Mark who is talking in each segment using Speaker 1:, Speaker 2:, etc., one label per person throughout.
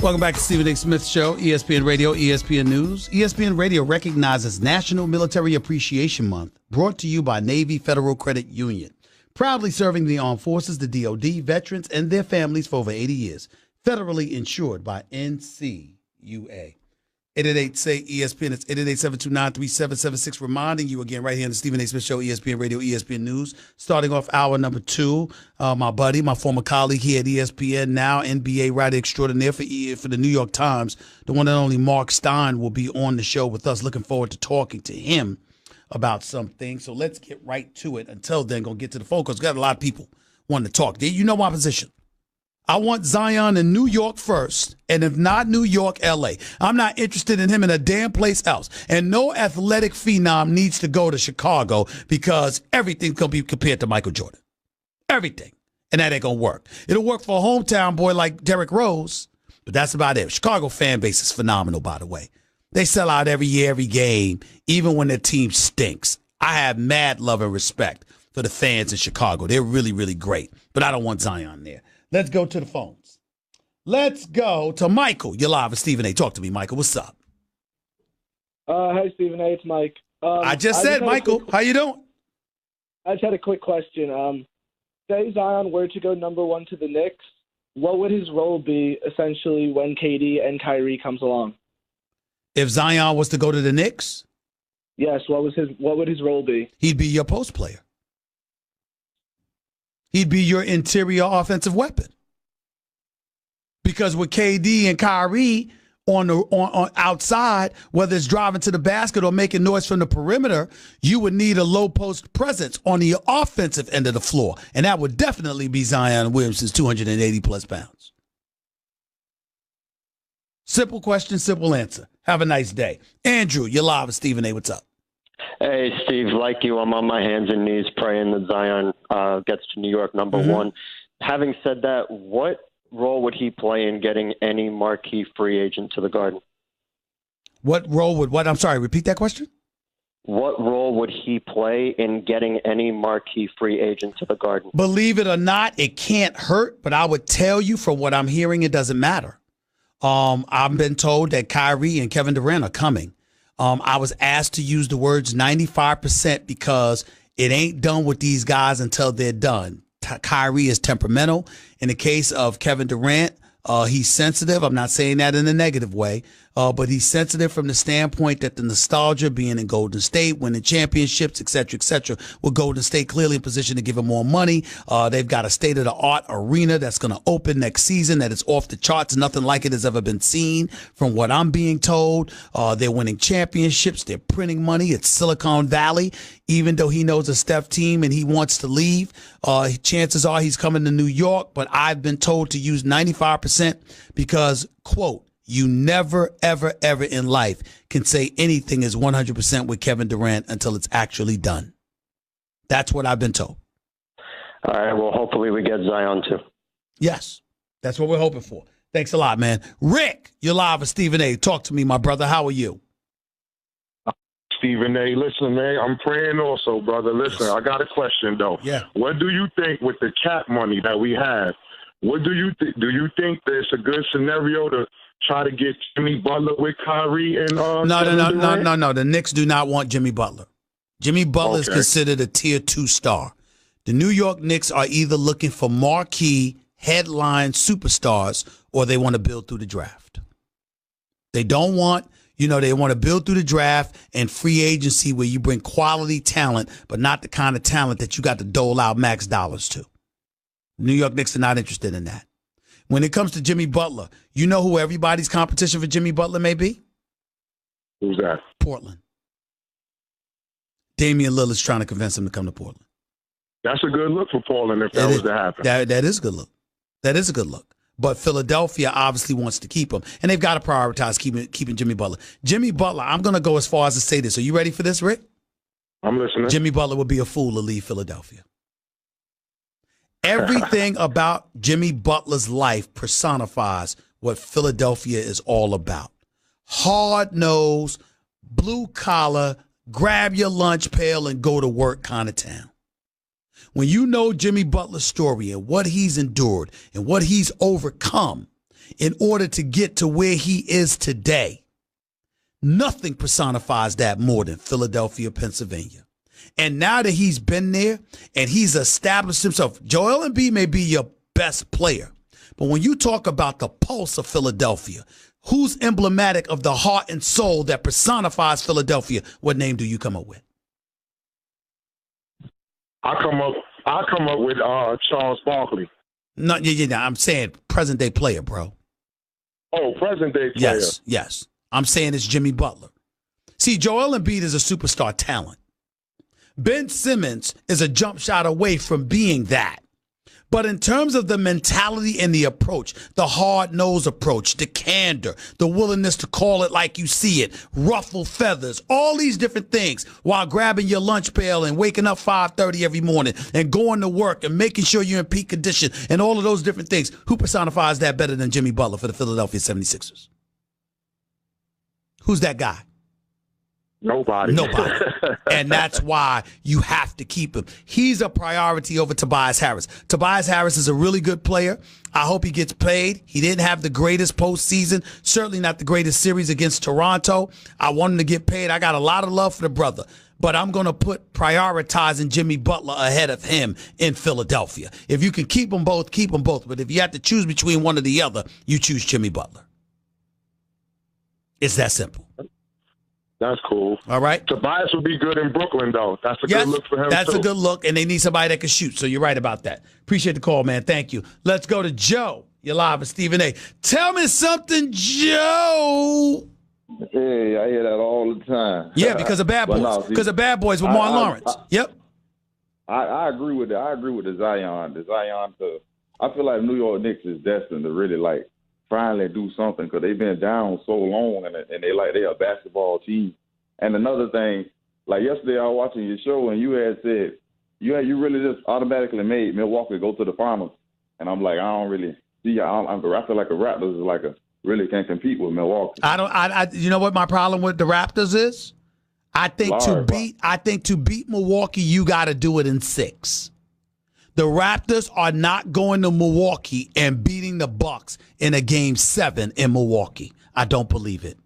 Speaker 1: Welcome back to Stephen A. Smith Show, ESPN Radio, ESPN News. ESPN Radio recognizes National Military Appreciation Month, brought to you by Navy Federal Credit Union. Proudly serving the armed forces, the DoD, veterans, and their families for over 80 years. Federally insured by NCUA. 888-SAY-ESPN. It's 888-729-3776. Reminding you again right here on the Stephen A. Smith Show, ESPN Radio, ESPN News. Starting off hour number 2, my buddy, my former colleague here at ESPN, now NBA writer extraordinaire for the New York Times, the one and only Mark Stein will be on the show with us. Looking forward to talking to him about some things. So let's get right to it. Until then, going to get to the phone because we got a lot of people wanting to talk. You know my position. I want Zion in New York first, and if not New York, L.A. I'm not interested in him in a damn place else. And no athletic phenom needs to go to Chicago because everything's going to be compared to Michael Jordan. Everything. And that ain't going to work. It'll work for a hometown boy like Derrick Rose, but that's about it. Chicago fan base is phenomenal, by the way. They sell out every year, every game, even when their team stinks. I have mad love and respect for the fans in Chicago. They're really, really great, but I don't want Zion there. Let's go to the phones. Let's go to Michael. You're live with Stephen A. Talk to me, Michael. What's up?
Speaker 2: Hi, Stephen A. It's Mike.
Speaker 1: I just said, Michael. How you doing?
Speaker 2: I just had a quick question. Say Zion were to go number 1 to the Knicks, what would his role be essentially when KD and Kyrie comes along?
Speaker 1: If Zion was to go to the Knicks?
Speaker 2: Yes, what would his role be?
Speaker 1: He'd be your post player. He'd be your interior offensive weapon. Because with KD and Kyrie on outside, whether it's driving to the basket or making noise from the perimeter, you would need a low post presence on the offensive end of the floor. And that would definitely be Zion Williamson's 280-plus pounds. Simple question, simple answer. Have a nice day. Andrew, you're live with Stephen A. What's up?
Speaker 3: Hey, Steve, like you, I'm on my hands and knees praying that Zion gets to New York number 1. Having said that, what role would he play in getting any marquee free agent to the Garden?
Speaker 1: What role would what? I'm sorry, repeat that question?
Speaker 3: What role would he play in getting any marquee free agent to the Garden?
Speaker 1: Believe it or not, it can't hurt, but I would tell you from what I'm hearing, it doesn't matter. I've been told that Kyrie and Kevin Durant are coming. I was asked to use the words 95% because it ain't done with these guys until they're done. Kyrie is temperamental. In the case of Kevin Durant, he's sensitive. I'm not saying that in a negative way, but he's sensitive from the standpoint that the nostalgia being in Golden State, winning championships, et cetera, with Golden State clearly in position to give him more money. They've got a state-of-the-art arena that's going to open next season that is off the charts. Nothing like it has ever been seen from what I'm being told. They're winning championships. They're printing money. It's Silicon Valley. Even though he knows a Steph team and he wants to leave, chances are he's coming to New York. But I've been told to use 95% because, quote, you never, ever, ever in life can say anything is 100% with Kevin Durant until it's actually done. That's what I've been told.
Speaker 3: All right, well, hopefully we get Zion too.
Speaker 1: Yes, that's what we're hoping for. Thanks a lot, man. Rick, you're live with Stephen A. Talk to me, my brother. How are you?
Speaker 4: Stephen A. Listen, man, I'm praying also, brother. Listen, I got a question, though.
Speaker 1: Yeah.
Speaker 4: What do you think with the cap money that we have? What do you think? Do you think there's a good scenario to try to get Jimmy Butler with Kyrie and
Speaker 1: No. The Knicks do not want Jimmy Butler. Jimmy Butler is considered a tier 2 star. The New York Knicks are either looking for marquee headline superstars or they want to build through the draft. They don't want, they want to build through the draft and free agency where you bring quality talent, but not the kind of talent that you got to dole out max dollars to. New York Knicks are not interested in that. When it comes to Jimmy Butler, you know who everybody's competition for Jimmy Butler may be?
Speaker 4: Who's that?
Speaker 1: Portland. Damian Lillard's trying to convince him to come to Portland.
Speaker 4: That's a good look for Portland if that was to happen.
Speaker 1: That is a good look. That is a good look. But Philadelphia obviously wants to keep him, and they've got to prioritize keeping Jimmy Butler. Jimmy Butler, I'm going to go as far as to say this. Are you ready for this, Rick?
Speaker 4: I'm listening.
Speaker 1: Jimmy Butler would be a fool to leave Philadelphia. Everything about Jimmy Butler's life personifies what Philadelphia is all about. Hard-nosed, blue-collar, grab your lunch pail and go to work kind of town. When you know Jimmy Butler's story and what he's endured and what he's overcome, in order to get to where he is today. Nothing personifies that more than Philadelphia, Pennsylvania. And now that he's been there and he's established himself, Joel Embiid may be your best player. But when you talk about the pulse of Philadelphia, who's emblematic of the heart and soul that personifies Philadelphia, what name do you come up with?
Speaker 4: I come up with Charles Barkley.
Speaker 1: No, I'm saying present day player, bro.
Speaker 4: Oh, present day player.
Speaker 1: Yes. I'm saying it's Jimmy Butler. See, Joel Embiid is a superstar talent. Ben Simmons is a jump shot away from being that. But in terms of the mentality and the approach, the hard-nosed approach, the candor, the willingness to call it like you see it, ruffle feathers, all these different things while grabbing your lunch pail and waking up 5:30 every morning and going to work and making sure you're in peak condition and all of those different things. Who personifies that better than Jimmy Butler for the Philadelphia 76ers? Who's that guy?
Speaker 4: Nobody.
Speaker 1: And that's why you have to keep him. He's a priority over Tobias Harris. Tobias Harris is a really good player. I hope he gets paid. He didn't have the greatest postseason, certainly not the greatest series against Toronto. I want him to get paid. I got a lot of love for the brother, but I'm going to put prioritizing Jimmy Butler ahead of him in Philadelphia. If you can keep them both, keep them both. But if you have to choose between one or the other, you choose Jimmy Butler. It's that simple.
Speaker 4: That's cool.
Speaker 1: All right.
Speaker 4: Tobias would be good in Brooklyn, though. That's a good look for him,
Speaker 1: that's
Speaker 4: too.
Speaker 1: a good look, and they need somebody that can shoot, so you're right about that. Appreciate the call, man. Thank you. Let's go to Joe. You're live with Stephen A. Tell me something, Joe.
Speaker 5: Hey, I hear that all the time.
Speaker 1: Yeah, because of Bad Boys. Because of Bad Boys with Martin Lawrence. Yep.
Speaker 5: I agree with that. I agree with the Zion. I feel like New York Knicks is destined to really finally do something because they've been down so long and they're a basketball team. And another thing, yesterday I was watching your show and you had said you really just automatically made Milwaukee go to the finals. And I'm like, I don't really see. I feel like the Raptors is really can't compete with Milwaukee.
Speaker 1: You know what my problem with the Raptors is? I think to beat Milwaukee, you got to do it in 6. The Raptors are not going to Milwaukee and beating the Bucks in a game 7 in Milwaukee. I don't believe it.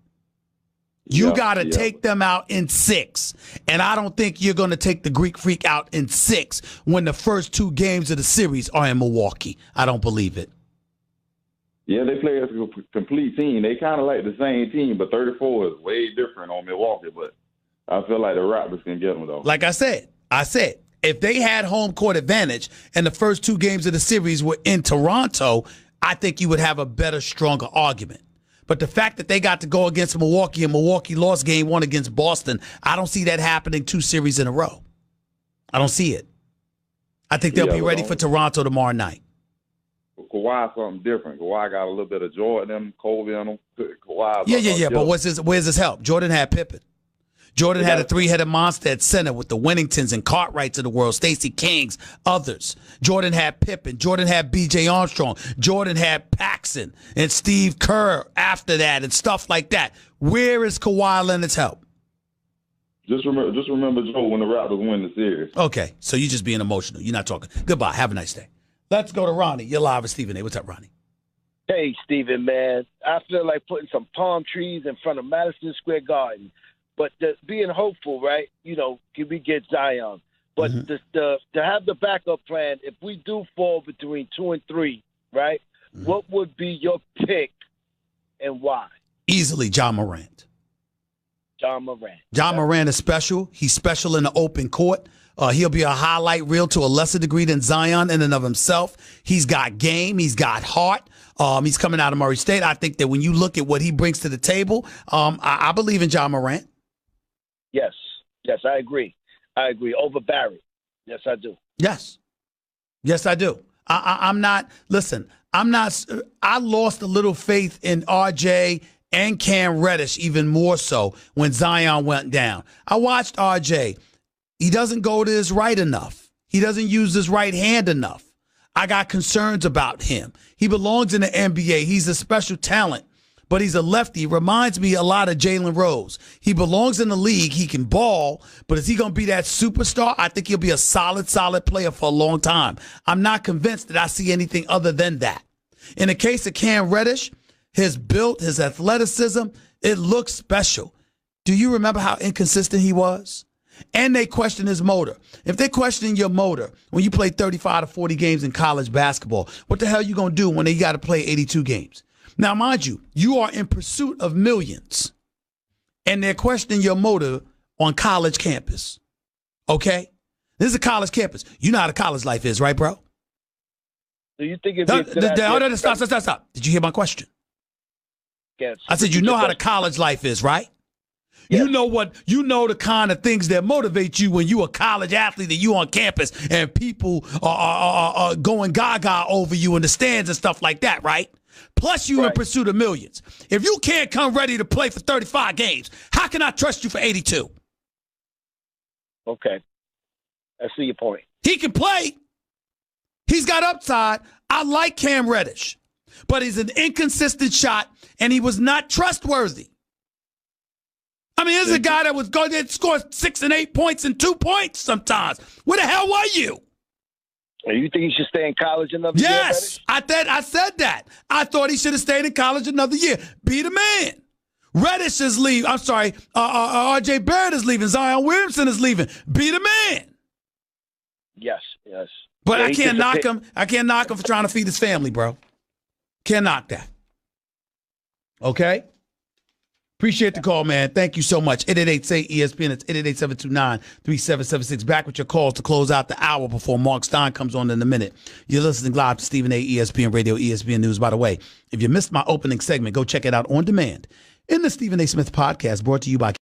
Speaker 1: You got to take them out in 6. And I don't think you're going to take the Greek Freak out in 6 when the first 2 games of the series are in Milwaukee. I don't believe it.
Speaker 5: Yeah, they play as a complete team. They kind of like the same team, but 34 is way different on Milwaukee. But I feel like the Raptors can get them, though.
Speaker 1: Like I said, if they had home court advantage and the first 2 games of the series were in Toronto, I think you would have a better, stronger argument. But the fact that they got to go against Milwaukee and Milwaukee lost game 1 against Boston, I don't see that happening 2 series in a row. I don't see it. I think they'll be ready for Toronto tomorrow night.
Speaker 5: Kawhi something different. Kawhi got a little bit of Jordan in him, Kobe in him. Kawhi.
Speaker 1: Yeah. But where's his help? Jordan had Pippen. Jordan had a 3-headed monster at center with the Winningtons and Cartwrights of the world, Stacey Kings, others. Jordan had Pippen. Jordan had B.J. Armstrong. Jordan had Paxson and Steve Kerr after that and stuff like that. Where is Kawhi Leonard's help?
Speaker 5: Just remember, Joe, when the Raptors win the series.
Speaker 1: Okay, so you're just being emotional. You're not talking. Goodbye. Have a nice day. Let's go to Ronnie. You're live with Stephen A. What's up, Ronnie?
Speaker 6: Hey, Stephen, man. I feel like putting some palm trees in front of Madison Square Garden. But being hopeful, right? Can we get Zion? But to have the backup plan, if we do fall between 2 and 3, right? What would be your pick and why?
Speaker 1: Easily, John Morant. John Morant is special. He's special in the open court. He'll be a highlight reel to a lesser degree than Zion in and of himself. He's got game. He's got heart. He's coming out of Murray State. I think that when you look at what he brings to the table, I believe in John Morant.
Speaker 6: Yes, I agree. Over Barry. Yes, I do.
Speaker 1: Yes, I do. I'm not. Listen, I lost a little faith in RJ and Cam Reddish even more so when Zion went down. I watched RJ. He doesn't go to his right enough. He doesn't use his right hand enough. I got concerns about him. He belongs in the NBA. He's a special talent, but he's a lefty. Reminds me a lot of Jalen Rose. He belongs in the league. He can ball, but is he going to be that superstar? I think he'll be a solid player for a long time. I'm not convinced that I see anything other than that. In the case of Cam Reddish, his build, his athleticism, it looks special. Do you remember how inconsistent he was? And they question his motor. If they question your motor when you play 35 to 40 games in college basketball, what the hell are you going to do when they got to play 82 games? Now, mind you, you are in pursuit of millions, and they're questioning your motor on college campus. Okay? This is a college campus. You know how the college life is, right, bro?
Speaker 6: Do you think
Speaker 1: Stop. Did you hear my question?
Speaker 6: Yes.
Speaker 1: I said, you know how the college life is, right?
Speaker 6: Yes.
Speaker 1: You know the kind of things that motivate you when you a college athlete and you on campus and people are going gaga over you in the stands and stuff like that, right? Plus you in pursuit of millions. If you can't come ready to play for 35 games, how can I trust you for 82?
Speaker 6: Okay. I see your point.
Speaker 1: He can play. He's got upside. I like Cam Reddish, but he's an inconsistent shot, and he was not trustworthy. I mean, this is a guy that was going to score 6 and 8 points and 2 points sometimes. Where the hell were you?
Speaker 6: You think he should stay in college another year?
Speaker 1: Yes, I said that. I thought he should have stayed in college another year. Be the man. Reddish is leaving. I'm sorry. R.J. Barrett is leaving. Zion Williamson is leaving. Be the man.
Speaker 6: Yes.
Speaker 1: But I can't knock him. I can't knock him for trying to feed his family, bro. Can't knock that. Okay? Appreciate the call, man. Thank you so much. 888-SAY-ESPN. It's 888-729-3776. Back with your calls to close out the hour before Mark Stein comes on in a minute. You're listening live to Stephen A. ESPN Radio, ESPN News. By the way, if you missed my opening segment, go check it out on demand in the Stephen A. Smith podcast, brought to you by